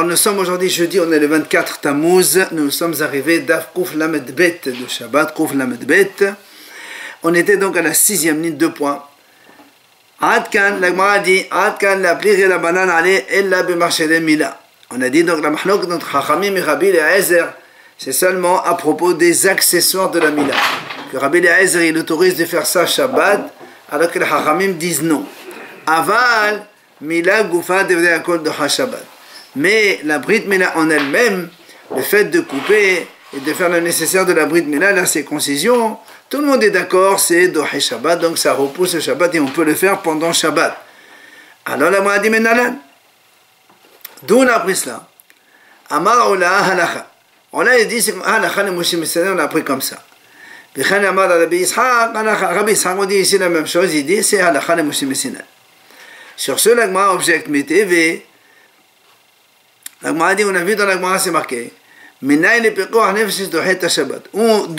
Alors nous sommes aujourd'hui jeudi, on est le 24 Tammuz, nous sommes arrivés d'Af Kouf Lamed Bet de Shabbat, Kouf Lamed Bet. On était donc à la 6e ligne, 2 points. Adkan, la Gemara dit, Adkan la pliri la banane allez, ella b'marchele mila. On a dit donc la mahnok notre Chachamim et Rabbi Eliezer, c'est seulement à propos des accessoires de la mila. Que Rabbi Eliezer il autorise de faire ça Shabbat, alors que les Chachamim disent non. Aval, mila goufa devrait akol de Shabbat. Mais la Brit Mila en elle-même, le fait de couper et de faire le nécessaire de la Brit Mila, la circoncision, tout le monde est d'accord, c'est Dohe Shabbat, donc ça repousse le Shabbat et on peut le faire pendant Shabbat. Alors la Gemara dit Menalan, d'où on a appris cela? Amar Ola Halacha. On a dit, c'est Halacha, le Moshe Messene, on a appris comme ça. Bichan Amar Rabbi Yitzhak, Rabbi Yitzhak, on dit ici la même chose, il dit c'est Halacha, le Moshe Messene. Sur ce, la Gemara objecte Meteve. La Gemara dit, on a vu dans la Gemara, c'est marqué. D'où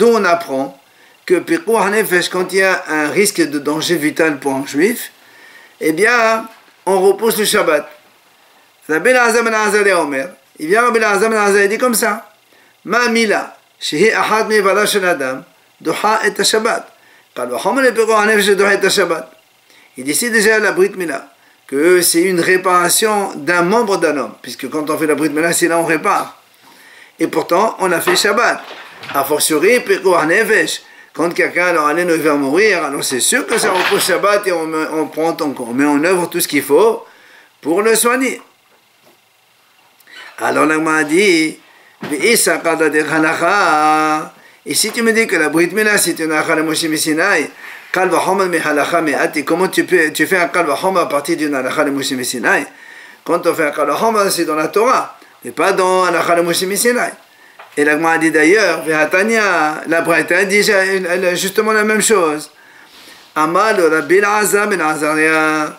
on apprend que Pekuach Nefesh, quand il y a un risque de danger vital pour un juif, eh bien, on repousse le Shabbat. Rabbi Elazar ben Azar Omer, il vient Rabbi Elazar ben Azar, il dit comme ça. Ma mila, shehi ahad me'vala shel adam, doha et ha-Shabbat. Kal v'chomer le Pekuach Nefesh doha et ha-Shabbat. Il décide déjà la Brit Mila, que c'est une réparation d'un membre d'un homme, puisque quand on fait la Brit Mila, c'est là on répare. Et pourtant, on a fait Shabbat. A fortiori, Pekuach Nefesh, quand quelqu'un alors allait nous faire mourir, alors c'est sûr que ça repose Shabbat et on met en œuvre tout ce qu'il faut pour le soigner. Alors la Gemara dit, et si tu me dis que la Brit Mila c'est une halakha de Moshe Messinai, comment tu fais un Kal V'Chomer à partir d'une halakha de Moshe Messinai? Quand on fait un Kal V'Chomer, c'est dans la Torah, mais pas dans la halakha de Moshe Messinai. Et la Gemara dit d'ailleurs, la Braïta dit justement la même chose. Amal Rabbi Elazar ben Azaria.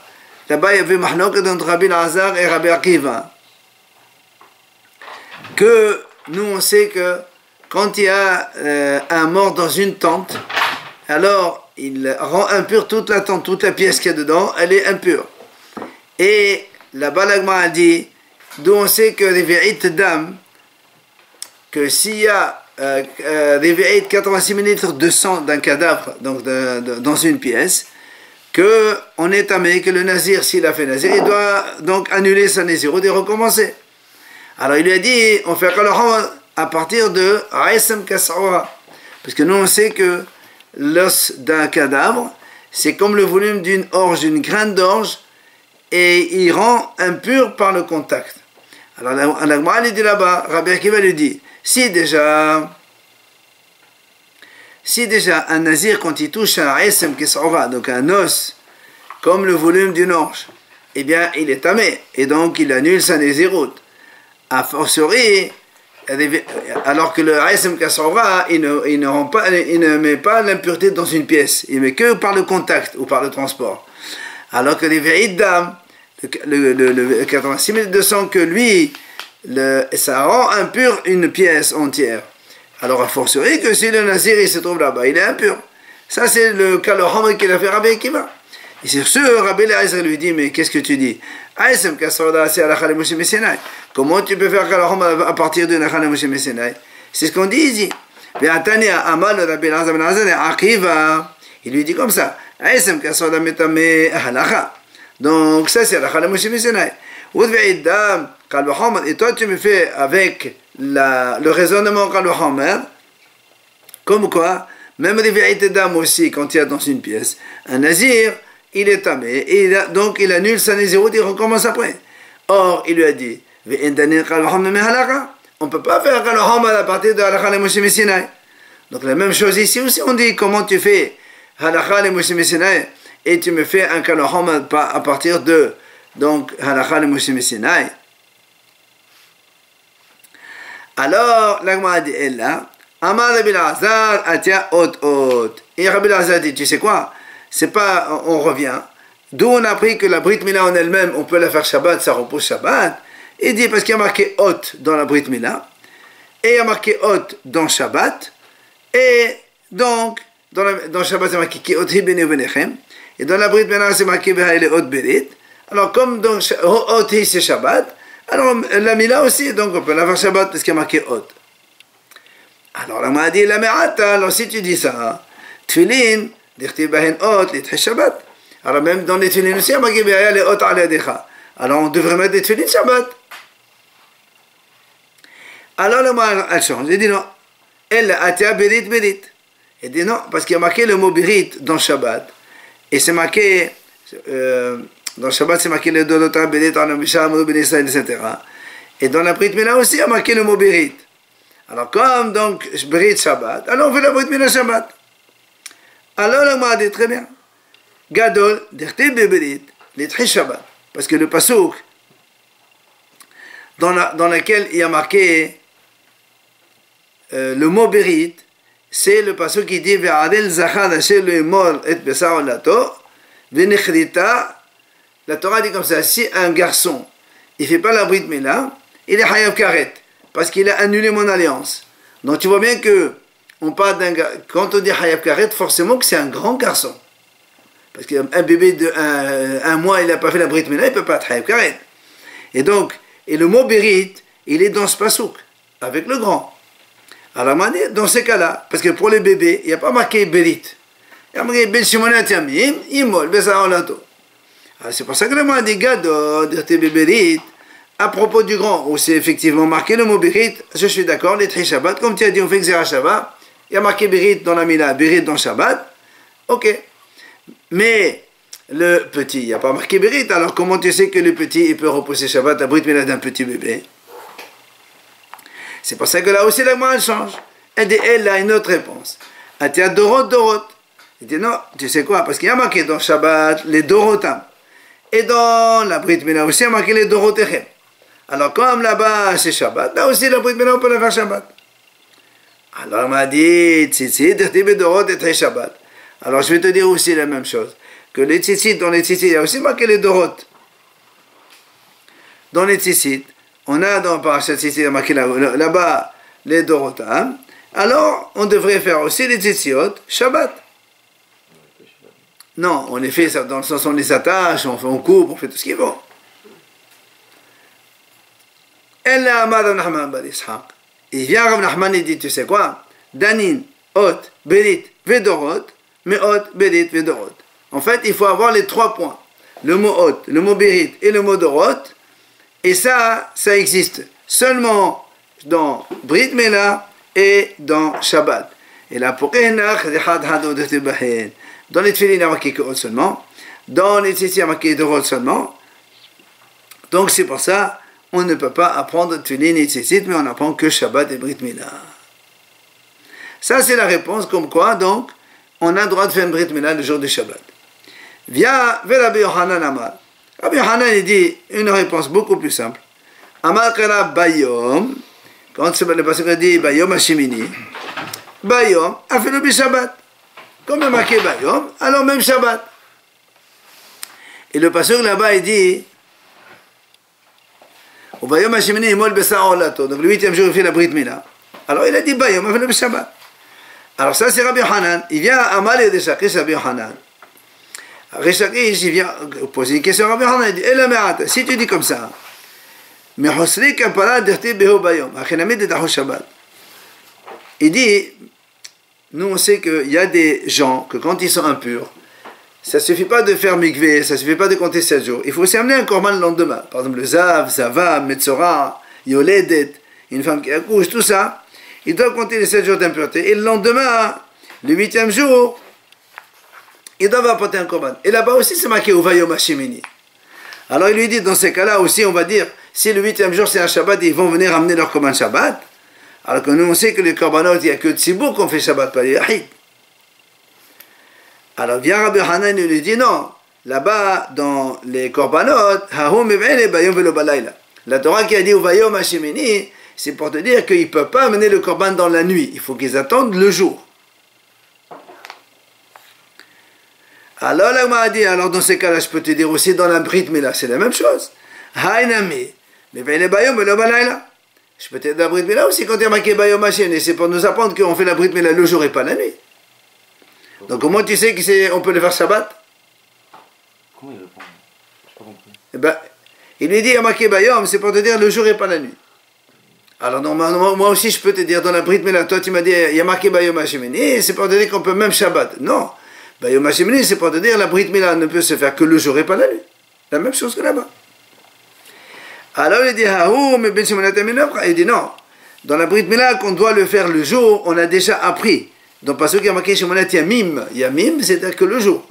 Là-bas, il y avait Mahnok entre Rabbi Elazar et Rabbi Akiva. Que nous, on sait que quand il y a un mort dans une tente, alors il rend impure toute la tente, toute la pièce qu'il y a dedans, elle est impure. Et là-bas, la Gemara dit, d'où on sait que les vérités d'âme, que s'il y a réveillé 86 millilitres de sang d'un cadavre donc dans une pièce, qu'on est tamé, que le nazir, s'il a fait nazir, il doit donc annuler sa naziroute et recommencer. Alors il lui a dit, on fait à partir de Aïsam Kassawa, parce que nous on sait que l'os d'un cadavre, c'est comme le volume d'une orge, d'une graine d'orge, et il rend impur par le contact. Alors la Gemara lui dit là-bas, Rabbi Akiva lui dit, si déjà un nazir, quand il touche un Aïsam Kesora, donc un os, comme le volume d'une orge, eh bien, il est tamé, et donc il annule sa naziroute. A fortiori, alors que le Aïsam Kesora, il ne met pas l'impureté dans une pièce, il met que par le contact ou par le transport. Alors que les vérités d'âme, le 86 200 que lui, ça rend impur une pièce entière. Alors a fortiori que si le nazir il se trouve là-bas, il est impur. Ça c'est le Kal V'Chomer qu'il a fait Rabbi Akiva. Et sur ce, Rabbi Eliezer lui dit, mais qu'est-ce que tu dis? Aïsam Kassoda c'est halakha de Moshe Messinai. Comment tu peux faire Kal V'Chomer à partir de halakha de Moshe Messinai? C'est ce qu'on dit ici. Ve'atania amal Rabbi Eliezer ben Azar Akiva. Il lui dit comme ça. Aïsam Kassoda metame halakha. Donc ça c'est halakha de Moshe Messinai. Et toi tu me fais avec le raisonnement Kal V'Chomer, comme quoi, même les vérités d'âme aussi, quand il y a dans une pièce, un nazir, il est tamé, et donc il annule sa naziroute, il recommence après. Or, il lui a dit, on ne peut pas faire Kal V'Chomer à partir de halakha de Moshe Messinai. Donc la même chose ici aussi, on dit, comment tu fais halakha de Moshe Messinai, et tu me fais un Kal V'Chomer à partir de donc halakha de Moshe Messinai. Alors, la Gemara dit, elle là, Amar Rabbi Elazar, atia ot. Et Rabbi Elazar dit, tu sais quoi? C'est pas, on revient. D'où on a appris que la Brit Mila en elle-même, on peut la faire Shabbat, ça repose Shabbat. Il dit, parce qu'il y a marqué ot dans la Brit Mila, et il y a marqué ot dans Shabbat, et donc, dans Shabbat, c'est marqué ki ot hi beni ubenechem, et dans la Brit Mila, c'est marqué v'haile ot berit. Alors, comme dans ot hi c'est Shabbat, Alors, la Mila aussi, donc on peut la faire Shabbat parce qu'il y a marqué Hot. Alors, la m'a dit, la Me'ata, alors si tu dis ça, Tfilin, Dirti Bahin Hot, les Shabbat. Alors, même dans les Tfilin aussi, il y a marqué Be'aya, les Hot Aladecha. Alors, on devrait mettre des Tfilin Shabbat. Alors, la m'a elle change. Elle dit non. Elle a été Berit, Berit. Elle dit non, parce qu'il y a marqué le mot Berit dans Shabbat. Et c'est marqué, dans Shabbat, c'est marqué le Dolota, Berit, Anamisha, Amadou, Ben Israël, etc. Et dans la Brit Mila aussi, il y a marqué le mot Berit. Alors, comme donc Berit Shabbat, alors on fait la Brit Mila Shabbat. Alors, la m'a dit très bien. Gadol, Dirti Berit, les Tri Shabbat. Parce que le Passouk, dans lequel il y a marqué le mot Berit, c'est le Passouk qui dit Ve'adel Zachar Asher le Mol et Besar Olato, Ve'nechrita. La Torah dit comme ça, si un garçon, il ne fait pas la Brit Mila, il est Hayav Karet, parce qu'il a annulé mon alliance. Donc tu vois bien que on parle quand on dit Hayav Karet, forcément que c'est un grand garçon. Parce qu'un bébé de un mois, il n'a pas fait la Brit Mila, il ne peut pas être Hayav Karet. Et donc, et le mot Berit, il est dans ce Passouk, avec le grand. Alors, dans ces cas-là, parce que pour les bébés, il n'y a pas marqué Berit. Il y a marqué Ben Shimonat Yamim, Imol, Besar Olato. C'est pour ça que le mot dit Gado, Dirti Berit, à propos du grand, où c'est effectivement marqué le mot Berit, je suis d'accord, les Tri Shabbat, comme tu as dit, on fait Xera Shabbat, il y a marqué Berit dans la Mila, Berit dans Shabbat, ok. Mais le petit, il n'y a pas marqué Berit, alors comment tu sais que le petit, il peut repousser Shabbat à Brit Mila d'un petit bébé? C'est pour ça que là aussi la Gemara change. Elle dit, elle a une autre réponse. Elle dit, Dorot, Dorot. Elle dit, non, tu sais quoi? Parce qu'il y a marqué dans Shabbat les Dorotam. Et dans la Brit Mila aussi, il y a marqué les Dorotechem. Alors, comme là-bas c'est Shabbat, là aussi la Brit Mila, on peut la faire Shabbat. Alors, elle m'a dit, Tzitzi, Dirtibe Dorot et Très Shabbat. Alors, je vais te dire aussi la même chose. Que les Tzitzi, dans les Tzitzi, il y a aussi marqué les Dorot. Dans les Tzitzi, on a dans Parashat Tzitzi, il y a marqué là-bas les Dorotam. Alors, on devrait faire aussi les Tzitziot Shabbat. Non, on les fait dans le sens où on les attache, on coupe, on fait tout ce qu'il faut. Elle a Rav Nachman bar Yitzhak. Il vient Rav Nachman et dit, tu sais quoi? Danin, Hot, Berit, Vedorot, mais Hot, Berit, Vedorot. En fait, il faut avoir les 3 points. Le mot Hot, le mot Berit et le mot Dorot. Et ça existe seulement dans Brit Mila et dans Shabbat. Et là, pour dans les Tfilin, il y a marqué que Hot seulement. Dans les Tzitzi, il y a marqué Dorot seulement. Donc c'est pour ça, on ne peut pas apprendre Tfilin et Tzitzit, mais on apprend que Shabbat et Brit Mila. Ça, c'est la réponse, comme quoi, donc, on a le droit de faire une Brit Mila le jour du Shabbat. Via Rabbi Yohanan Amar. Rabbi Yohanan, il dit une réponse beaucoup plus simple. Amar Kara Bayom, quand le pasteur dit Bayom Hashemini, Bayom a fait le Shabbat. Comme il y a marqué Bayom, alors même Shabbat. Et le pasteur là-bas, il dit au Bayom Hashemini, il mol Besar Olato. Donc le 8e jour, il fait la Brit Mila. Alors il a dit Bayom a fait le Shabbat. Alors ça, c'est Rabbi Yohanan. Il vient à Amal et Rishakish, Rabbi Yohanan. Rishakish, il vient poser une question à Rabbi Yohanan. Il dit Ela si tu dis comme ça, mais Hosri Kapara Dirti Beho Bayom, Achinamid et Daho Shabbat. Il dit, nous on sait qu'il y a des gens que quand ils sont impurs, ça ne suffit pas de faire mikvé, ça ne suffit pas de compter 7 jours. Il faut aussi amener un korban le lendemain. Par exemple, le Zav, Zava, Metzora, Yoledet, une femme qui accouche, tout ça. Ils doivent compter les 7 jours d'impureté. Et le lendemain, le 8e jour, ils doivent apporter un korban. Et là-bas aussi, c'est marqué Uvayom Hashemini. Alors il lui dit, dans ces cas-là aussi, on va dire, si le 8e jour c'est un Shabbat, ils vont venir amener leur korban Shabbat. Alors que nous, on sait que les korbanot, il n'y a que Tzibour qu'on fait Shabbat, pas les Yahid. Alors vient Rabbi Hanan et lui dit, non, là-bas, dans les korbanot, la Torah qui a dit Uvayom Hashemini, c'est pour te dire qu'ils ne peuvent pas amener le korban dans la nuit. Il faut qu'ils attendent le jour. Alors là, on m'a dit, alors dans ces cas-là, je peux te dire aussi dans la Brit Mila, c'est la même chose. Haïnami, mais les Bayom et le Balayla. Je peux te dire la Brit Mila aussi quand il y a marqué Bayom Hashemini, c'est pour nous apprendre qu'on fait la Brit Mila le jour et pas la nuit. Donc comment tu sais qu'on peut le faire Shabbat? Comment il répond? Je n'ai pas compris. Eh ben, Il lui dit, Yamake Bayom, c'est pour te dire le jour et pas la nuit. Alors normalement, moi aussi je peux te dire dans la Brit Mila, toi tu m'as dit Yamake Bayom Hashemini, c'est pour te dire qu'on peut même Shabbat. Non, Bayom Hashemini, c'est pour te dire la Brit Mila ne peut se faire que le jour et pas la nuit. La même chose que là-bas. Alors il dit, Haou, mais Ben Shimon il dit non. Dans la Brit Mila, qu'on doit le faire le jour, on a déjà appris. Donc parce qu'il y a marqué Shimon Yamim, Yamim, c'est-à-dire que le jour.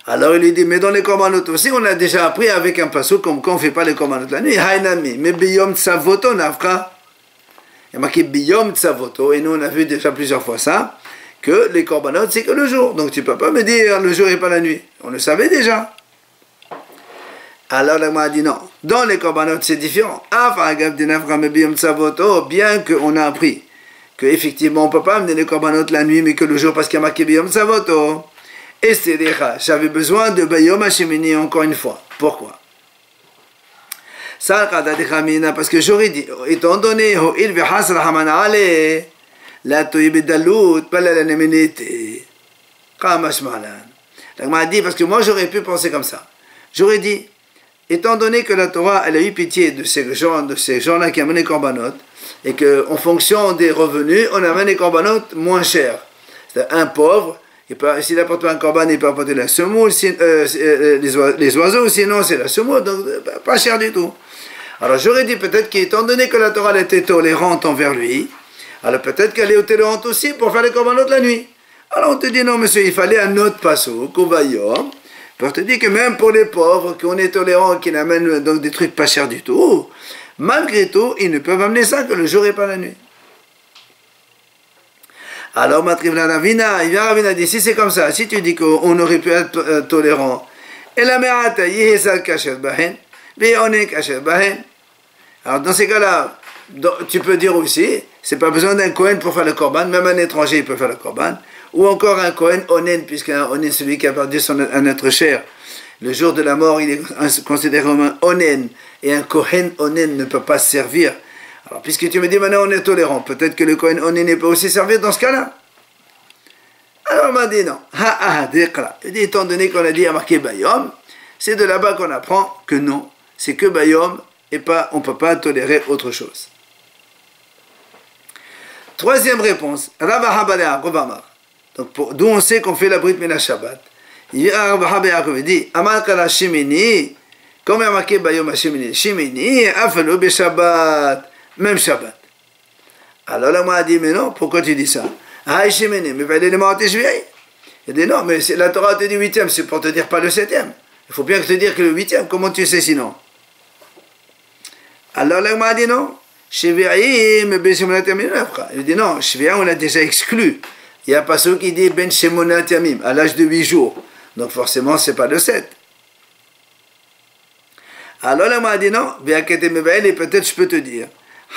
Alors il lui dit, mais dans les korbanot aussi, on a déjà appris avec un passage comme quand on ne fait pas les korbanot la nuit, Hainami, mais Biyom Tsavoto Nafka. Il y a marqué Biyom Tsavoto, et nous on a vu déjà plusieurs fois ça, que les korbanot c'est que le jour. Donc tu ne peux pas me dire le jour et pas la nuit. On le savait déjà. Alors l'Agma a dit non. Dans les korbanot c'est différent. Bien qu'on a appris qu'effectivement on ne peut pas amener les korbanot la nuit, mais que le jour parce qu'il y a marqué Biyom Tsavoto. Et c'est j'avais besoin de Bayom Hashemini encore une fois. Pourquoi? Parce que j'aurais dit, étant donné la toyibedalut, pas la nemenite. L'Agma dit, parce que moi j'aurais pu penser comme ça. J'aurais dit, étant donné que la Torah, elle a eu pitié de ces gens-là qui amènent les korbanot, et qu'en fonction des revenus, on amène les korbanot moins chers. C'est-à-dire un pauvre, s'il apporte pas un korban, il peut apporter la semoule, les oiseaux, sinon c'est la semoule, donc pas cher du tout. Alors j'aurais dit peut-être qu'étant donné que la Torah était tolérante envers lui, alors peut-être qu'elle est tolérante aussi pour faire les korbanot la nuit. Alors on te dit non monsieur, il fallait un autre passo, Kovayom, pour te dire que même pour les pauvres, qu'on est tolérant, qui n'amènent donc des trucs pas chers du tout, malgré tout, ils ne peuvent amener ça que le jour et pas la nuit. Alors, Ravina, il vient Ravina dit, si c'est comme ça, si tu dis qu'on aurait pu être tolérant, et la merata, yehesal kasher bahen, mais on est kasher bahen. Alors, dans ces cas-là, tu peux dire aussi, c'est pas besoin d'un Kohen pour faire le korban, même un étranger il peut faire le korban, ou encore un Kohen onen, puisqu'un onen, celui qui a perdu un être cher, le jour de la mort, il est considéré comme un onen, et un Kohen onen ne peut pas se servir. Alors, puisque tu me dis maintenant on est tolérant, peut-être que le Kohen onen peut aussi servir dans ce cas-là. Alors on m'a dit non. Il dit, étant donné qu'on a dit à marquer Bayom, c'est de là-bas qu'on apprend que non, c'est que Bayom et pas, on ne peut pas tolérer autre chose. Troisième réponse, donc d'où on sait qu'on fait la Brit Mila Shabbat. Il dit, Amar Kala Shimini, comme il y a marqué Bayom Shimini, Shimini, Afalo Be Shabbat. Même Shabbat. Alors là, moi, a dit, mais non, pourquoi tu dis ça? Ah, Shemini, mais va aller les morts juillet. Il dit, non, mais la Torah te dit 8e, c'est pour te dire pas le 7e. Il faut bien te dire que le 8e, comment tu sais sinon? Alors là, moi, a dit, non. Shvi'im, il dit, non, Shvi'im, on l'a déjà exclu. Il y a pas ceux qui dit Ben Shemonat Yamim, à l'âge de 8 jours. Donc forcément, c'est pas le 7. Alors là, moi, a dit, non, et peut-être je peux te dire.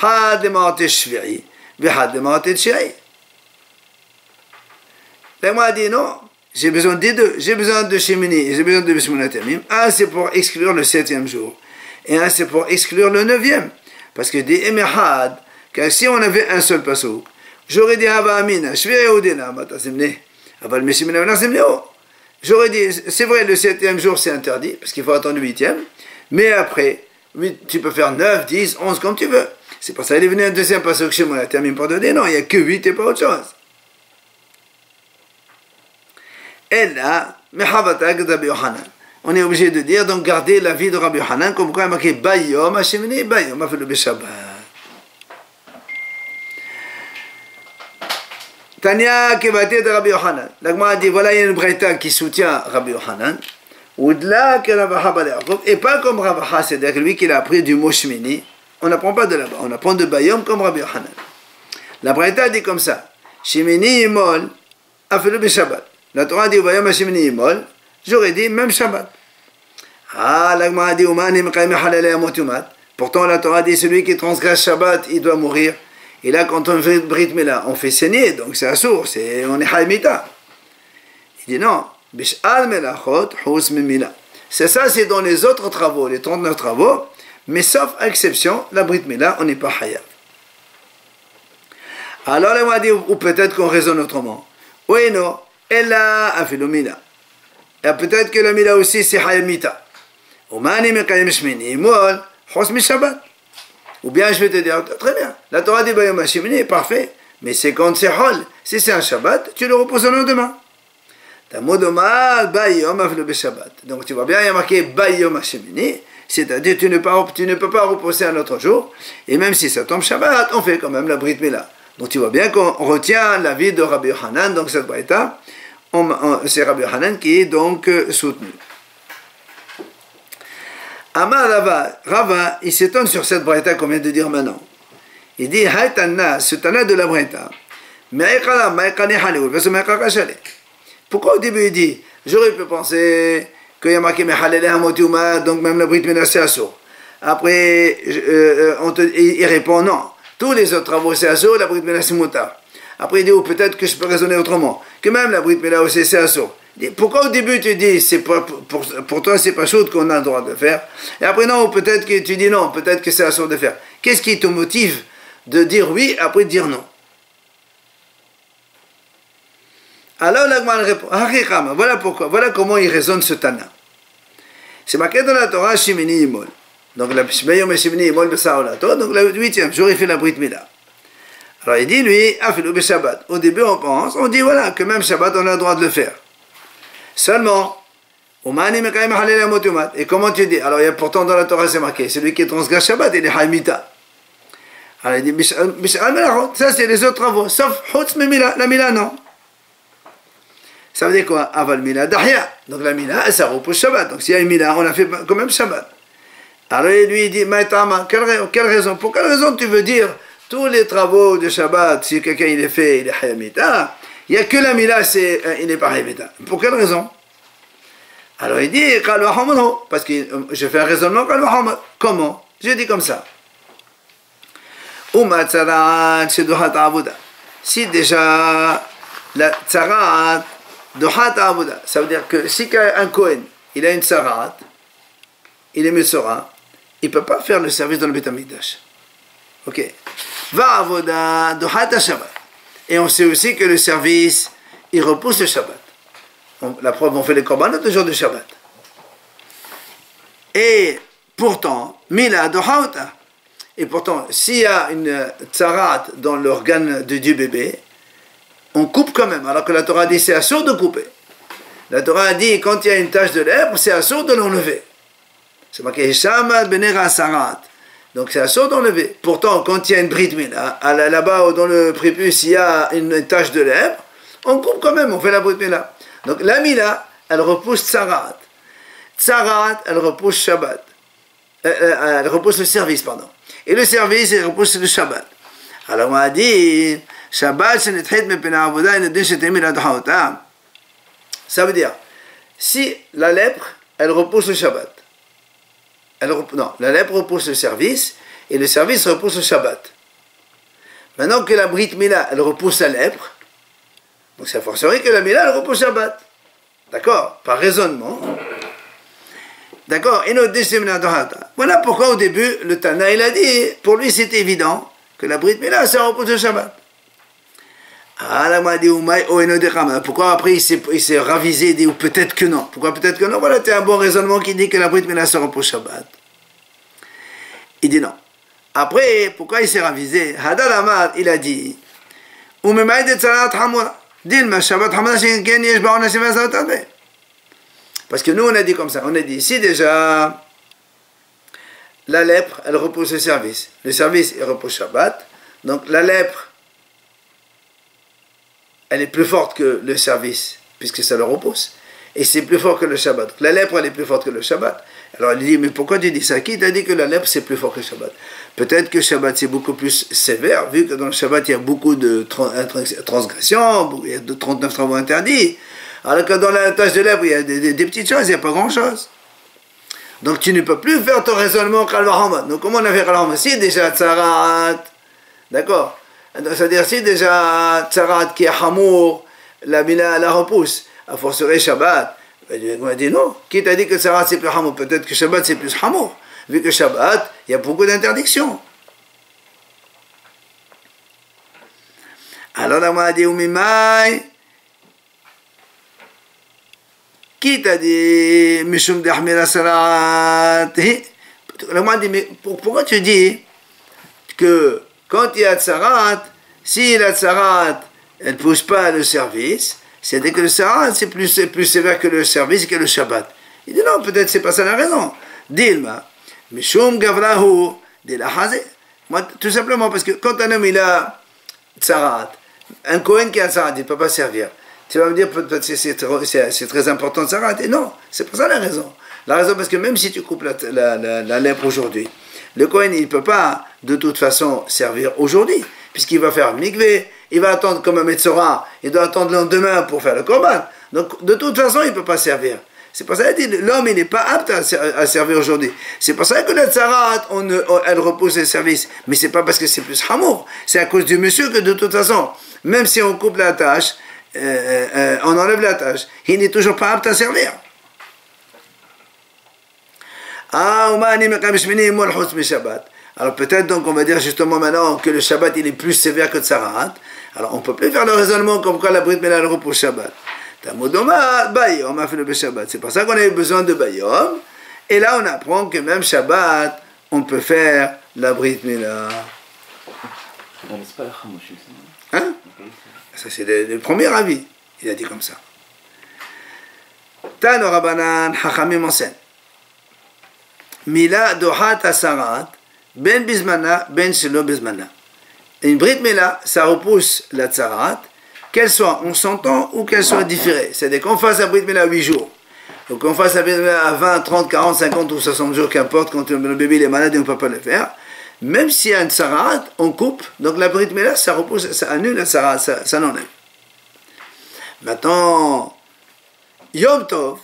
Là, moi a dit non, j'ai besoin des deux, j'ai besoin de Shemini et j'ai besoin de Shemonat Yamim. Un c'est pour exclure le 7e jour et un c'est pour exclure le 9e. Parce que des Emehad, car si on avait un seul passouk, j'aurais dit Hava Amina, j'aurais dit, c'est vrai le 7e jour c'est interdit parce qu'il faut attendre le 8e, mais après, tu peux faire 9, 10, 11 comme tu veux. C'est pour ça qu'il est venu un deuxième passouk chez moi, termine pour donner, non, il n'y a que 8 et pas autre chose. Et là, on est obligé de dire, donc garder la vie de Rabbi Yohanan, comme quoi il y a marqué Bayom, Hashemini, Bayom, Afelo Beshabbat. Tania Kevaté de Rabbi Yohanan. L'Agma a dit, voilà, il y a une braïta qui soutient Rabbi Yohanan, Oudla que Ravaha Bale Yaakov, et pas comme Ravaha, c'est-à-dire lui qui a appris du mot Shemini. On n'apprend pas de là-bas, on apprend de Bayom comme Rabbi Yohanan. La braïta dit comme ça, Shemini Yimol, Afelo Beshabbat. La Torah dit Bayom Shemini Yimol, j'aurais dit même Shabbat. Ah, l'Agma a dit Umani Mekayim Halale Amotumat. Pourtant la Torah dit celui qui transgresse Shabbat, il doit mourir. Et là, quand on fait Brit Mila, on fait saigner, donc c'est assourd, on est Haïmita. Il dit non, Bish'al Melachot, Hous Mimila. C'est ça, c'est dans les autres travaux, les 39 travaux, mais sauf exception, la Brit Mila, on n'est pas Hayav. Alors, on va dire, ou peut-être qu'on raisonne autrement. Oui, non, elle a fait le Mila. Et peut-être que le Mila aussi, c'est Hayamita. Omani mekayem shmini imol, chos mi Shabbat. Ou bien je vais te dire, très bien, la Torah dit Bayom HaShemini est parfait, mais c'est quand c'est Hol. Si c'est un Shabbat, tu le reposes le lendemain. Donc tu vois bien, il y a marqué Bayom HaShemini, c'est-à-dire tu ne peux pas reposer un autre jour, et même si ça tombe Shabbat, on fait quand même la Brit Mila. Donc tu vois bien qu'on retient l'avis de Rabbi Yochanan, donc cette braïta, c'est Rabbi Yochanan qui est donc soutenu. Amar Rava, il s'étonne sur cette braïta qu'on vient de dire maintenant. Il dit, Haïtana, ce tana de la braïta, pourquoi au début il dit, j'aurais pu penser qu'il y a marqué donc même la Brit Mila c'est assourd. Après, il répond non, tous les autres travaux c'est assourd, la Brit Mila c'est moutar. Après il dit, ou peut-être que je peux raisonner autrement, que même la Brit Mila aussi c'est assourd. Pourquoi au début tu dis, c'est pas, pour toi c'est pas chaud qu'on a le droit de faire, et après non, peut-être que tu dis non, peut-être que c'est assourd de faire. Qu'est-ce qui te motive de dire oui, après de dire non? Alors l'Agman répond, voilà pourquoi, voilà comment il raisonne ce Tana. C'est marqué dans la Torah, Shemini Imol. Donc la Shemini Imol Besaolato, donc le 8e jour il fait la Brit Mila. Alors il dit lui, Afilu be Shabbat. Au début on dit voilà, que même Shabbat on a le droit de le faire. Seulement, et comment tu dis? Alors il y a pourtant dans la Torah c'est marqué, celui qui transgresse Shabbat il est Haïmita. Alors il dit, ça c'est les autres travaux, sauf Chutz Mila, la Mila non. Ça veut dire quoi? Aval Mila Dahya. Donc la Mila, ça repousse Shabbat. Donc s'il y a une Mila, on a fait quand même Shabbat. Alors lui il dit, Maïtama, quelle raison? Pour quelle raison tu veux dire tous les travaux de Shabbat, si quelqu'un il est fait, il est Hayamita, il n'y a que la Mila, il n'est pas Hayamita. Pour quelle raison? Alors il dit, parce que je fais un raisonnement, comment? Je dis comme ça. Si déjà la tzarat, ça veut dire que si un Kohen, il a une tzarat, il est Metzora, il ne peut pas faire le service dans le Beit HaMikdash. Ok. Va avoda dohat Shabbat. Et on sait aussi que le service, il repousse le Shabbat. La preuve, on fait les korbanot le jour de Shabbat. Et pourtant, Mila dohauta. Et pourtant, s'il y a une tzarat dans l'organe du bébé, on coupe quand même, alors que la Torah dit c'est assourd de couper. La Torah dit quand il y a une tache de lèpre, c'est assourd de l'enlever. C'est marqué Shamad benera sarat. Donc c'est assourd d'enlever. Pourtant, quand il y a une Brit Mila, là-bas dans le prépuce, il y a une tache de lèpre, on coupe quand même, on fait la Brit Mila. Donc la Mila, elle repousse Tzarat. Tzarat, elle repousse Shabbat. Elle repousse le service, pardon. Et le service, il repousse le Shabbat. Alors on a dit, Shabbat, ça veut dire, si la lèpre, elle repousse le Shabbat. Non, la lèpre repousse le service, et le service repousse le Shabbat. Maintenant que la Brit Mila, elle repousse la lèpre, donc ça forcerait que la Mila, elle repousse le Shabbat. D'accord? Par raisonnement. D'accord? Voilà pourquoi au début, le Tana, il a dit, pour lui c'était évident, que la Brit Mila, ça repousse le Shabbat. Ah, là, m'a dit, pourquoi après il s'est ravisé, il dit, ou peut-être que non. Pourquoi peut-être que non? Voilà, c'est un bon raisonnement qui dit que la Brit Mila se repousse Shabbat. Il dit non. Après, pourquoi il s'est ravisé? Hadal Amad, il a dit, parce que nous on a dit comme ça, on a dit, si déjà la lèpre, elle repousse le service il repousse Shabbat, donc la lèpre, elle est plus forte que le service, puisque ça le repousse, et c'est plus fort que le Shabbat. La lèpre, elle est plus forte que le Shabbat. Alors il dit, mais pourquoi tu dis ça? Qui t'a dit que la lèpre, c'est plus fort que le Shabbat? Peut-être que le Shabbat, c'est beaucoup plus sévère, vu que dans le Shabbat, il y a beaucoup de transgressions, il y a de 39 travaux interdits, alors que dans la tâche de lèpre, il y a des petites choses, il n'y a pas grand-chose. Donc tu ne peux plus faire ton raisonnement Kalvahamad. Donc comment on a fait Kalvahamad? Si déjà Tzarat, d'accord? C'est-à-dire, si déjà Tzarat qui est Hamour, la Mila la repousse, à forcerait Shabbat, on a dit non. Qui t'a dit que Tzarat c'est plus Hamour? Peut-être que Shabbat c'est plus Hamour. Vu que Shabbat, il y a beaucoup d'interdictions. Alors là, on a dit Umimai. Qui t'a dit Mishum Dahmira Sarat? Le dit, mais pourquoi tu dis que quand il y a Tsarat, si la Tsarat, elle ne pousse pas le service, c'est-à-dire que le Tsarat, c'est plus sévère que le service, que le Shabbat. Il dit non, peut-être c'est pas ça la raison. Dilma, Mishum Gavrahu, Dilahazé. Moi, tout simplement parce que quand un homme il a Tsarat, un Kohen qui a Tsarat, il ne peut pas servir. Tu vas me dire, peut-être c'est très important Tsarat. Et non, c'est pas ça la raison. La raison, parce que même si tu coupes la lèpre aujourd'hui, le Kohen, il ne peut pas, de toute façon, servir aujourd'hui, puisqu'il va faire mikvé, il va attendre comme un Metzora, il doit attendre le lendemain pour faire le korban. Donc, de toute façon, il ne peut pas servir. C'est pour ça qu'il dit, l'homme, il n'est pas apte à servir aujourd'hui. C'est pour ça que la Tsarat, elle repousse les services. Mais ce n'est pas parce que c'est plus hamour. C'est à cause du monsieur que, de toute façon, même si on coupe la tâche, on enlève la tâche, il n'est toujours pas apte à servir. Alors peut-être donc on va dire justement maintenant que le Shabbat il est plus sévère que Tsarat. Alors on ne peut plus faire le raisonnement comme quoi la Brit Mila le repousse Shabbat. C'est pour ça qu'on a eu besoin de Bayom. Et là on apprend que même Shabbat, on peut faire la Brit Mila. Hein? Ça c'est le premier avis. Il a dit comme ça. Tano Rabanan Hachamim enseigne. Mila dohat asarat, ben bismana, ben shelo bismana. Une brit mila, ça repousse la tsarat, qu'elle soit en 100 ans ou qu'elle soit différée. C'est-à-dire qu'on fasse la brit mila à 8 jours, ou qu'on fasse la brit mila à 20, 30, 40, 50 ou 60 jours, qu'importe, quand le bébé est malade et on ne peut pas le faire. Même s'il y a une tsarat, on coupe, donc la brit mila, ça repousse, ça annule la tsarat, ça l'enlève. Maintenant, Yom Tov,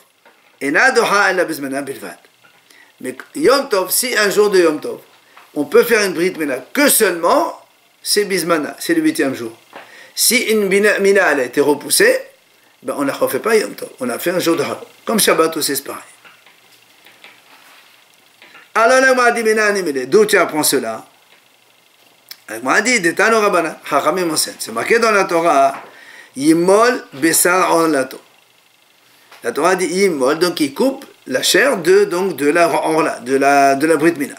et na doha la bismana bilvad. Mais Yom Tov, si un jour de Yom Tov, on peut faire une Brit Mila que seulement, c'est Bismana, c'est le 8e jour. Si une Mila a été repoussée, ben on ne la refait pas Yom Tov, on a fait un jour de Haru. Comme Shabbat aussi, c'est pareil. Alors la Gemara dit, d'où tu apprends cela? La Gemara dit, Detano Rabbana, Chachamim enseigne. C'est marqué dans la Torah, Yimol Besar On Lato. La Torah dit Yimol, donc il coupe la chair de la Brit Mila.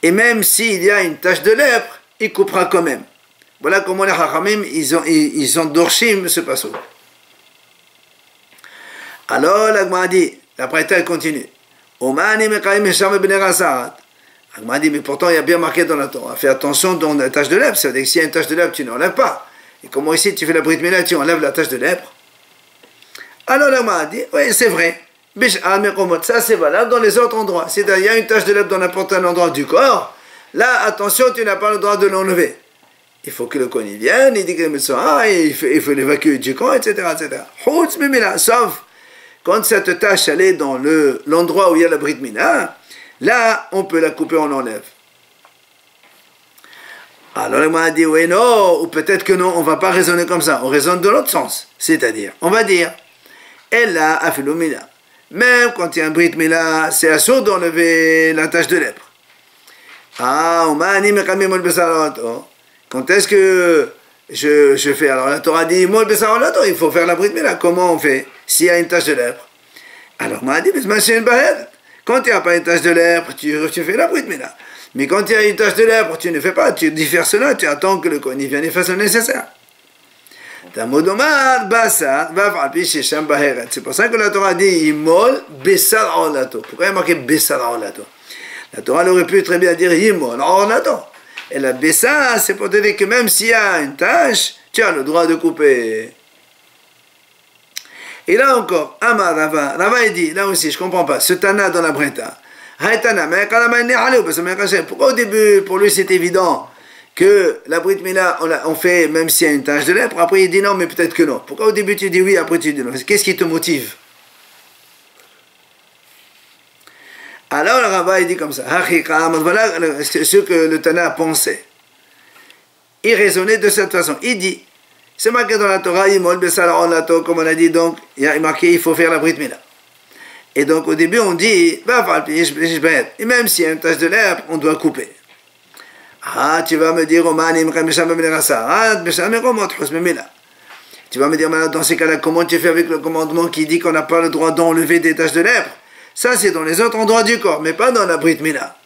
Et même s'il y a une tache de lèpre, il coupera quand même. Voilà comment les Chachamim, ils ont dorshim ce passage. Alors la Gemara dit, la Braïta elle continue. La Gemara dit, mais pourtant il y a bien marqué dans la Torah, fais attention dans la tache de lèpre, c'est-à-dire que s'il y a une tache de lèpre, tu n'enlèves pas. Et comment ici tu fais la Brit Mila, tu enlèves la tache de lèpre. Alors la Gemara dit, oui c'est vrai, ça c'est valable dans les autres endroits. C'est-à-dire il y a une tache de lèpre dans n'importe quel endroit du corps, là attention tu n'as pas le droit de l'enlever. Il faut que le Kohen vienne, il dit que le médecin, il faut l'évacuer du corps, etc. Sauf quand cette tache elle est dans l'endroit où il y a la Brit Mila, là on peut la couper, on l'enlève. Alors la Gemara dit, oui non, ou peut-être que non, on ne va pas raisonner comme ça, on raisonne de l'autre sens. C'est-à-dire, on va dire, elle a afilou mila. Même quand il y a un Brit Mila, c'est assourd d'enlever la tache de lèpre. Quand est-ce que je fais? Alors la Torah dit, il faut faire la Brit Mila. Comment on fait s'il y a une tache de lèpre? Alors on m'a dit, quand il n'y a pas une tache de lèpre, tu fais la Brit Mila. Mais quand il y a une tache de lèpre, tu ne fais pas, tu diffères cela, tu attends que le Kohen vienne et fasse le nécessaire. C'est pour ça que la Torah dit Yimol Besar Orlato. Pourquoi il y a marqué Besar Orlato? La Torah aurait pu très bien dire Yimol Orlato. Et la Besar, c'est pour te dire que même s'il y a une tâche, tu as le droit de couper. Et là encore, Amar Rava, Rava il dit, là aussi je ne comprends pas, ce Tana dans la Breta. Pourquoi au début, pour lui c'est évident que la Brit Mila, on fait même s'il y a une tache de lèpre, après il dit non, mais peut-être que non. Pourquoi au début tu dis oui, après tu dis non? Qu'est-ce qui te motive? Alors le Rava il dit comme ça, voilà ce que le Tana pensait. Il raisonnait de cette façon. Il dit, c'est marqué dans la Torah, comme on a dit, donc il y a marqué il faut faire la Brit Mila. Et donc au début on dit, et même s'il y a une tache de lèpre, on doit couper. Tu vas me dire, mais dans ces cas-là, comment tu fais avec le commandement qui dit qu'on n'a pas le droit d'enlever des taches de lèpre? Ça, c'est dans les autres endroits du corps, mais pas dans la Brit Mila.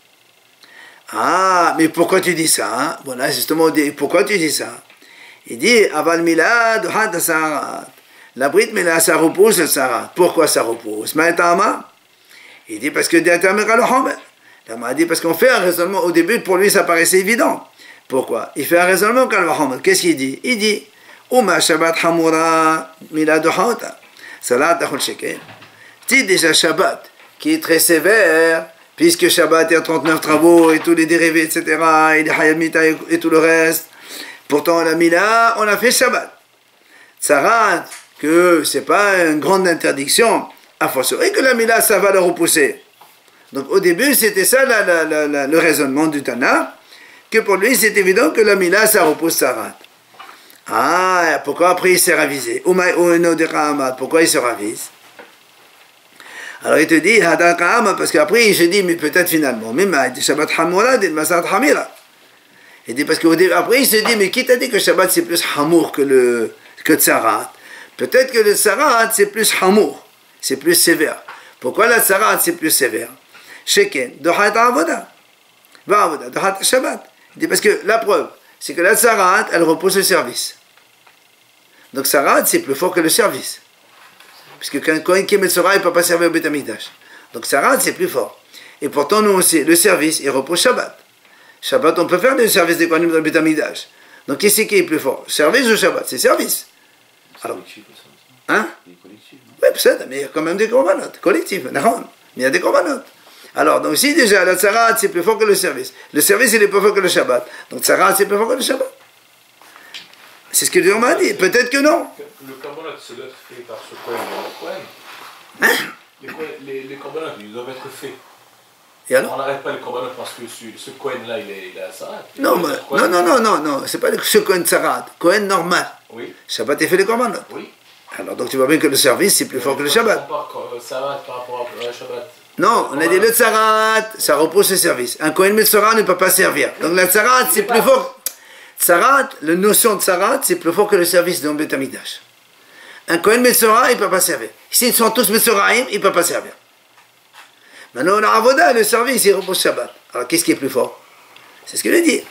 Ah, mais pourquoi tu dis ça, hein? Voilà, justement, pourquoi tu dis ça? Il dit, Aval Mila, Dohat Sarat. La Brit Mila, ça repousse le Sarat. Pourquoi ça repousse? Maïtama? Il dit, parce que il m'a dit, parce qu'on fait un raisonnement, au début, pour lui, ça paraissait évident. Pourquoi? Il fait un raisonnement quand Muhammad. Qu'est-ce qu'il dit? Il dit, Uma Shabbat Hamoura Mila Dohata. Salat Achol Shekel. Si déjà Shabbat, qui est très sévère, puisque Shabbat, il y a 39 travaux et tous les dérivés, etc., et les Hayamita et tout le reste. Pourtant, la Mila, on a fait Shabbat. Sarat, que c'est pas une grande interdiction, à force. Et que la Mila, ça va le repousser. Donc au début, c'était ça le raisonnement du Tana, que pour lui, c'est évident que la Mila, ça repousse Sarat. Ah, pourquoi après il s'est ravisé? Pourquoi il se ravise? Alors il te dit, parce qu'après il se dit, mais peut-être finalement, Shabbat Hamoura, Masat Hamira. Il dit, parce qu'après il se dit, mais qui t'a dit que Shabbat c'est plus Hamour que Tsarat? Peut-être que le Tsarat c'est plus Hamour, c'est plus sévère. Pourquoi la Tsarat c'est plus sévère? Sheken, Dohat Avoda, Vavoda, Dohat Shabbat. Il dit, parce que la preuve, c'est que la Tsarat, elle repose le service. Donc Tsarat c'est plus fort que le service. Puisque quand Kohen qui met Metzora, il ne peut pas servir au Beth Amikdash. Donc Sarat, c'est plus fort. Et pourtant, nous aussi, le service, il repose Shabbat. Shabbat, on peut faire des services des Kohanim dans le Beth Amikdash. Donc, qui c'est qui est plus fort? Service ou Shabbat? C'est service. Alors, hein? Oui, peut-être, mais il y a quand même des corbanotes. Collectifs, mais il y a des corbanotes. Alors, donc si déjà, la Sarat, c'est plus fort que le service. Le service, il est plus fort que le Shabbat. Donc Sarat, c'est plus fort que le Shabbat. C'est ce que Dieu m'a dit. Peut-être que non. Le carbonate, c'est d'être fait par ce Kohen. Hein? Les carbonate, ils doivent être faits. Et alors? On n'arrête pas les carbonate parce que ce Kohen-là, il est à Sarat. Non. C'est pas ce Kohen Sarat. Kohen normal. Oui. Shabbat, il fait les carbonate. Oui. Alors, donc tu vois bien que le service, c'est plus fort que le Shabbat. On compare Sarat par rapport à Shabbat. Non, on a dit le Tsarat, ça repose le service. Un Kohen Metzora ne peut pas servir. Donc la Tsarat, c'est plus fort. Tsarat, la notion de Tsarat, c'est plus fort que le service dans le Beth Amikdash. Un Kohen Metzora, il ne peut pas servir. S'ils sont tous Metzoraïm, il ne peut pas servir. Maintenant, on a Avoda, le service, il repose Shabbat. Alors, qu'est-ce qui est plus fort? C'est ce que je dis.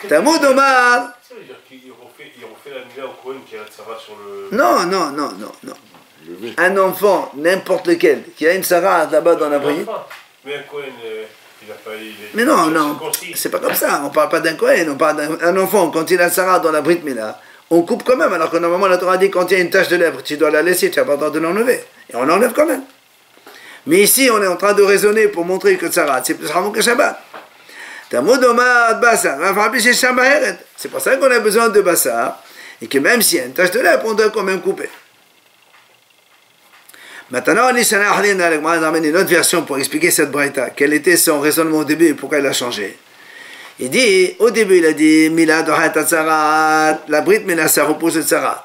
Talmud Omar. Ça veut dire qu'ils refait la Mila au Kohen qui a la Tsarat sur le... Non. Un enfant, n'importe lequel, qui a une Tsarat là-bas dans la bride. Mais un Kohen... Mais non, c'est pas comme ça. On parle pas d'un Kohen, on parle d'un enfant. Quand il a Sarah dans la Brit Mila, on coupe quand même. Alors que normalement, la Torah dit quand il y a une tache de lèvre, tu dois la laisser, tu n'as pas le droit de l'enlever. Et on l'enlève quand même. Mais ici, on est en train de raisonner pour montrer que Sarah, c'est plus rare que Shabbat. C'est pour ça qu'on a besoin de Bassar. Et que même s'il y a une tache de lèvre, on doit quand même couper. Maintenant, on amène une autre version pour expliquer cette braïta. Quel était son raisonnement au début et pourquoi il a changé. Il dit, au début, il a dit, Mila dohat tzarat, la brite Mila, ça repose le tzarat.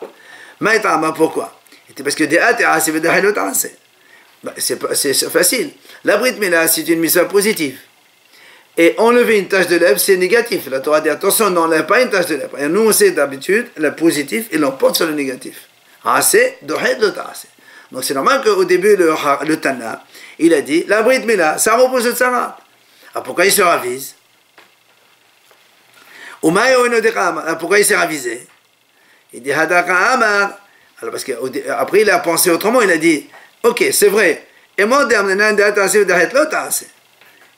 Maïtama, pourquoi? C'est parce que c'est facile. La brite Mila, c'est une mise positive. Et enlever une tache de lèvre, c'est négatif. La Torah dit, attention, n'enlève pas une tache de lèvre. Et nous, on sait d'habitude, le positif, il l'emporte sur le négatif. Assez, dohet le ta'ase. Donc c'est normal qu'au début, le Tana, il a dit, la Brit Mila, ça repose le Tsarat. Alors pourquoi il se ravise? Pourquoi il s'est ravisé? Il dit, Hadaka Amar. Alors parce qu'après, il a pensé autrement, il a dit, ok, c'est vrai. Et moi,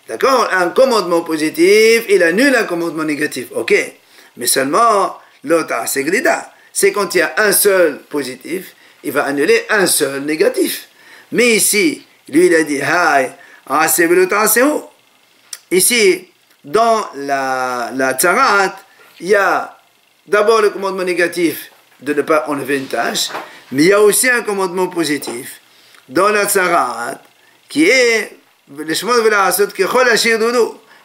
d'accord? Un commandement positif, il annule un commandement négatif. Ok. Mais seulement, l'ota, c'est glida. C'est quand il y a un seul positif, il va annuler un seul négatif. Mais ici, lui, il a dit, ici, dans la tzarat, il y a d'abord le commandement négatif de ne pas enlever une tâche, mais il y a aussi un commandement positif dans la tzarat, qui est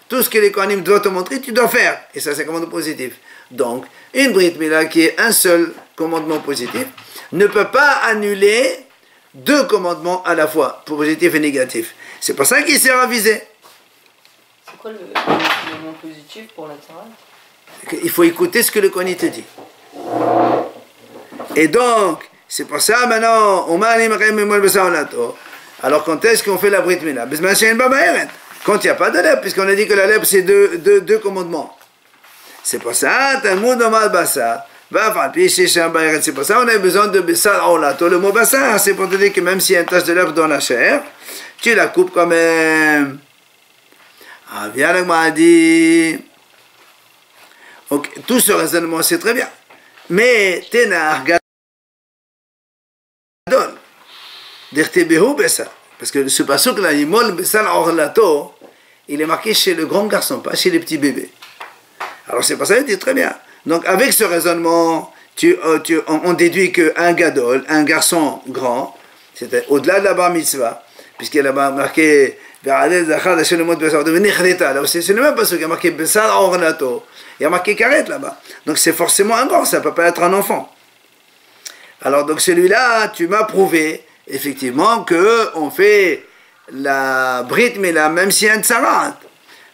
tout ce que les Kohanim doivent te montrer, tu dois faire. Et ça, c'est un commandement positif. Donc, une Brit Mila qui est un seul commandement positif, ne peut pas annuler deux commandements à la fois, positif et négatif. C'est pour ça qu'il s'est ravisé. C'est quoi le commandement positif pour la Torah? Il faut écouter ce que le Kohen te dit. Et donc, c'est pour ça maintenant, alors quand est-ce qu'on fait la Brit Mila? Quand il n'y a pas de lèpre, puisqu'on a dit que la lèpre c'est deux commandements. C'est pour ça, Talmud Omar Bassa, c'est pour ça on a besoin de Bessar Olato. Le mot Bassa, c'est pour te dire que même s'il y a une tache de lèpre dans la chair, tu la coupes quand même. Ah, viens là, m'a dit. Ok, tout ce raisonnement c'est très bien. Mais, Tena, Gadol, Dirtebehu Bessa. Parce que ce pasuk là, Yimol Bessar Olato, il est marqué chez le grand garçon, pas chez les petits bébés. Alors c'est pour ça qu'il dit très bien. Donc avec ce raisonnement, on déduit qu'un gadol, un garçon grand, c'était au-delà de la bar mitzvah, puisqu'il a marqué c'est le même parce qu'il a marqué Bessar Ornato, il y a marqué Karet là-bas. Donc c'est forcément un grand, ça ne peut pas être un enfant. Alors donc celui-là, tu m'as prouvé effectivement qu'on fait la Brit Mila, même si il y a un tsarat.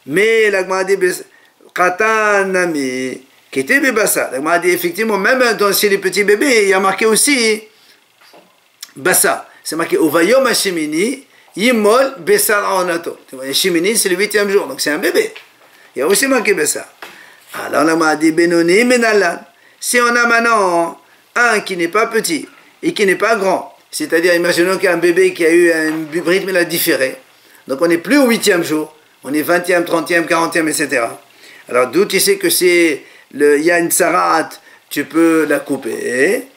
Mais la Gemara dit Katanami, qui était bébassa. La Gemara dit effectivement, même chez les petits bébés, il y a marqué aussi Bassa. C'est marqué Uvayom Hashemini, Yimol Bessar Onato. Shemini, c'est le 8e jour, donc c'est un bébé. Il y a aussi marqué Bessa. Alors la Gemara dit Benoni Menalan. Si on a maintenant un qui n'est pas petit et qui n'est pas grand, c'est-à-dire, imaginons qu'il y a un bébé qui a eu un Brit Mila différé, donc on n'est plus au 8e jour, on est 20e, 30e, 40e, etc. Alors d'où tu sais que c'est il y a une sarat, tu peux la couper.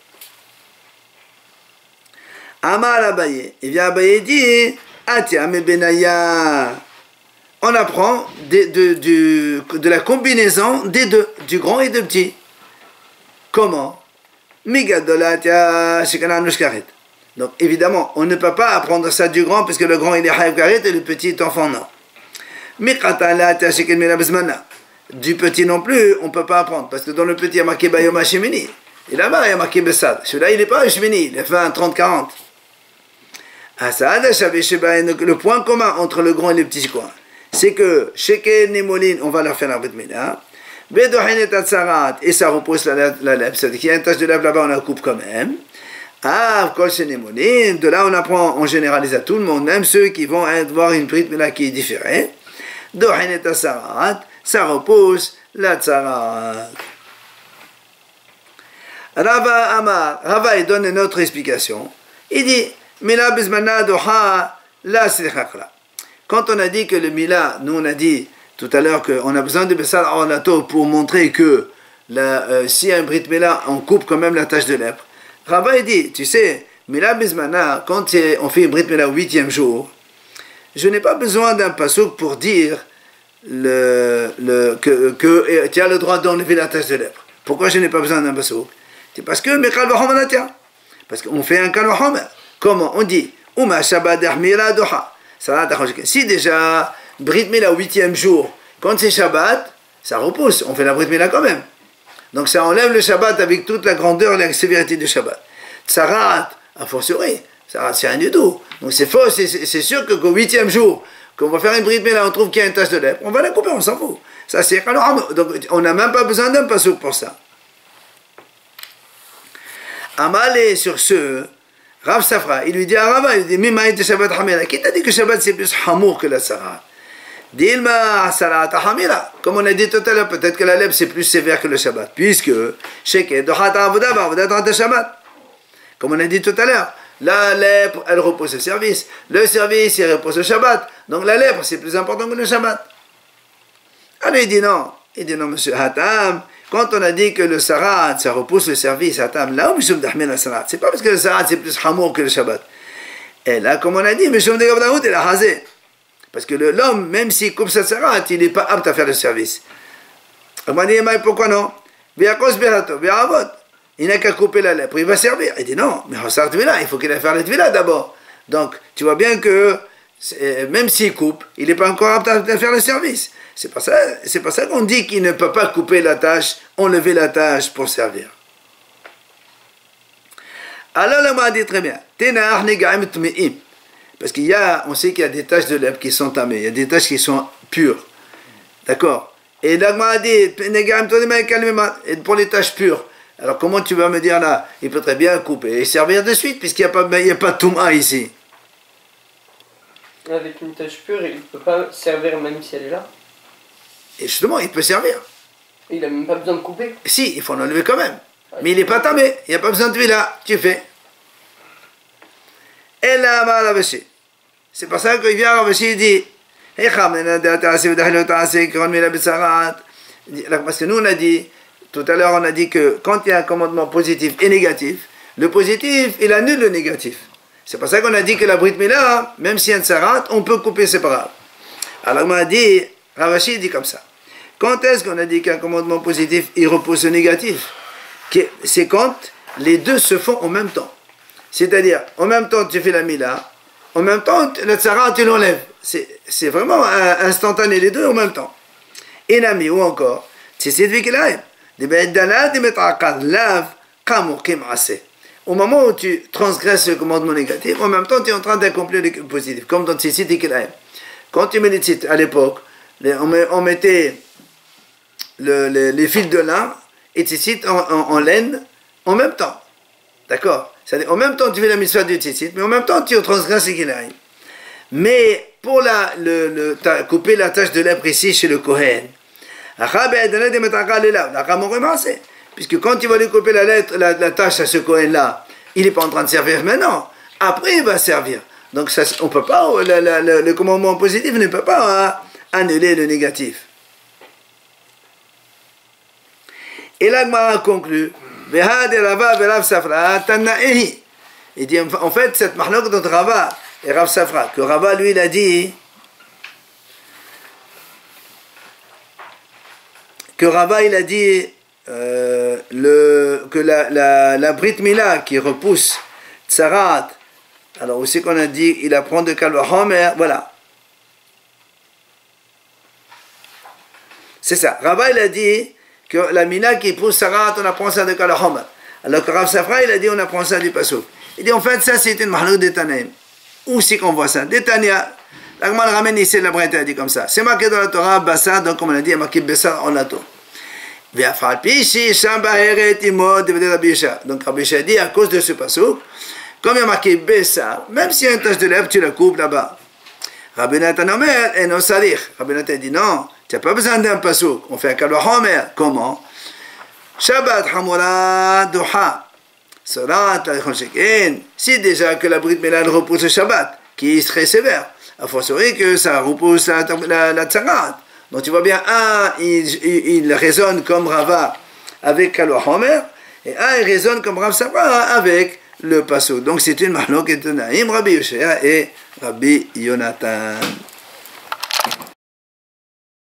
Amar Abaye, et bien Abaye dit, Atia me benaya. On apprend de la combinaison des deux, du grand et du petit. Comment? Migadolatia shikana nushkarit. Donc évidemment, on ne peut pas apprendre ça du grand, puisque le grand il est haïv karit et le petit est enfant non. Mikatalatia shikin milabzmana. Du petit non plus, on ne peut pas apprendre. Parce que dans le petit, il y a marqué Bayom Hashemini. Et là-bas, il y a marqué Bessad. Celui-là, il n'est pas Hashemini, il est 20, 30, 40. Le point commun entre le grand et le petit, c'est quoi? C'est que, Sheken Nemolin, on va leur faire la Brit Mila. Bedohin et Tatsarat, et ça repousse la lèvre. C'est-à-dire qu'il y a une tache de lèvre là-bas, on la coupe quand même. Ah, Kol Shenemolin, de là, on apprend, on généralise à tout le monde, même ceux qui vont avoir une Brit Mila qui est différée. Dohin et Tatsarat, ça repousse la tsarat. Rava Amar, Rava il donne une autre explication. Il dit, Mila bizmana doha la slichakra. Quand on a dit que le Mila, nous on a dit tout à l'heure qu'on a besoin de Bessar Ornato pour montrer que si un Brit Mila, on coupe quand même la tache de lèpre. Rava il dit, tu sais, Mila bizmana, quand on fait une Brit Mila au 8e jour, je n'ai pas besoin d'un pasuk pour dire que tu as le droit d'enlever la tache de lèpre. Pourquoi je n'ai pas besoin d'un basso? C'est parce que parce qu'on fait un kalvahomer. Comment on dit si déjà Brit Mila au 8e jour, quand c'est Shabbat, ça repousse, on fait la Brit Mila quand même. Donc ça enlève le Shabbat avec toute la grandeur et la sévérité du Shabbat. Tsarat, a fortiori, ça c'est rien du tout. Donc c'est faux, c'est sûr qu'au 8e jour, qu'on va faire une Brit Mila, on trouve qu'il y a une tache de lèpre, on va la couper, on s'en fout. Ça c'est donc on n'a même pas besoin d'un passouk pour ça. Amalé sur ce, Rav Safra, il lui dit à Rava, il lui dit Mimaït de Shabbat Hamira. Qui t'a dit que Shabbat c'est plus hamour que la Sarah? Dilma Sarat Hamira. Comme on a dit tout à l'heure, peut-être que la lèpre c'est plus sévère que le Shabbat, puisque Sheke Dohata Avoda Avoda Shabbat. Comme on a dit tout à l'heure, la lèpre, elle repose au service. Le service, il repose au Shabbat. Donc la lèpre, c'est plus important que le Shabbat. Alors il dit non, monsieur Hatam, quand on a dit que le Sarat, ça repousse le service, Hatam, là où Mishum Dahmir la Sarat, c'est pas parce que le Sarat, c'est plus hamour que le Shabbat. Et là, comme on a dit, Mishum Degavdaout, il a rasé. Parce que l'homme, même s'il coupe sa Sarat, il n'est pas apte à faire le service. On m'a dit, mais pourquoi non? Il n'a qu'à couper la lèpre, il va servir. Il dit non, mais il faut qu'il aille faire la tvila d'abord. Donc, tu vois bien que même s'il coupe, il n'est pas encore apte à faire le service. C'est pas ça qu'on dit qu'il ne peut pas couper la tâche, enlever la tâche pour servir. Alors, là, on m'a dit très bien. Parce on sait qu'il y a des taches de lèpre qui sont tamées, il y a des taches qui sont pures. D'accord? Et là, on m'a dit, et pour les taches pures, Alors comment tu vas me dire là, il peut très bien couper et servir de suite, puisqu'il n'y a pas de Touma ici. Avec une tâche pure, il ne peut pas servir même si elle est là. Et justement, il peut servir. Il n'a même pas besoin de couper. Si, il faut l'enlever quand même. Mais il n'est pas tamé, il n'y a pas besoin de tuer là, tu fais. Et là, Ravashi. C'est pour ça qu'il vient Ravashi, il dit, parce que nous on a dit, tout à l'heure on a dit que quand il y a un commandement positif et négatif, le positif il annule le négatif. C'est pour ça qu'on a dit que la Brit Mila, même si elle s'arrête, on peut couper séparat. Alors on a dit, Ravashi dit comme ça. Quand est-ce qu'on a dit qu'un commandement positif il repose au négatif? C'est quand les deux se font en même temps. C'est-à-dire, en même temps tu fais la Mila, en même temps le Tzara tu l'enlèves. C'est vraiment instantané les deux en même temps. Et l'ami ou encore, au moment où tu transgresses le commandement négatif, en même temps tu es en train d'accomplir le positif. Comme dans Tzitzit et Kilaim. Quand tu mets les tzitzit, à l'époque, on mettait les fils de lin et tzitzit en laine en même temps. D'accord? C'est-à-dire, en même temps, tu fais la mitzvah du tzitzit, mais en même temps, tu transgresses les kilaïm. Mais pour couper la tache de lèpre ici chez le Kohen, puisque quand tu vas lui couper la tache à ce Kohen-là, il n'est pas en train de servir maintenant. Après, il va servir. Donc, ça, on peut pas, le commandement positif ne peut pas annuler le négatif. Et là, Gemara conclut. Il dit en fait cette mahlok de Rava et Rav Safra, que Rava lui il a dit que la Brit Mila qui repousse Tsarat, alors aussi qu'on a dit il apprend de Kal Vachomer, voilà. C'est ça. Rava il a dit que la mina qui pousse Sarat, on apprend ça de Kal Vachomer. Alors que Rav Safra, il a dit on apprend ça du Passouk. Il dit en fait ça c'est une mahluk de Tanaïm. Où c'est qu'on voit ça? De Tania. La Gemara ramène ici la Breta, dit comme ça. C'est marqué dans la Torah, Bassa, donc comme on a dit, il y a marqué Bessa en lato. Donc Rabbi Yisha dit à cause de ce Passouk, comme il y a marqué Bessa, même s'il y a une tache de lèvre, tu la coupes là-bas. Rabbi Nathan Omer, et non salih. Rabbi Nathan dit non, tu n'as pas besoin d'un Passouk. On fait un Kal Vachomer. Comment? Shabbat Hamura Duha. Salat Al-Khonshekin. Si déjà que la Brit Mila repousse le Shabbat, qui serait sévère, a fortiori que ça repousse la Tzarat. Donc tu vois bien, il résonne comme Rava avec Kal Vachomer, et il résonne comme Rav Safra avec le Passouk. Donc c'est une mahlok et Tanaïm, Rabbi Yoshua et Rabbi Yonatan.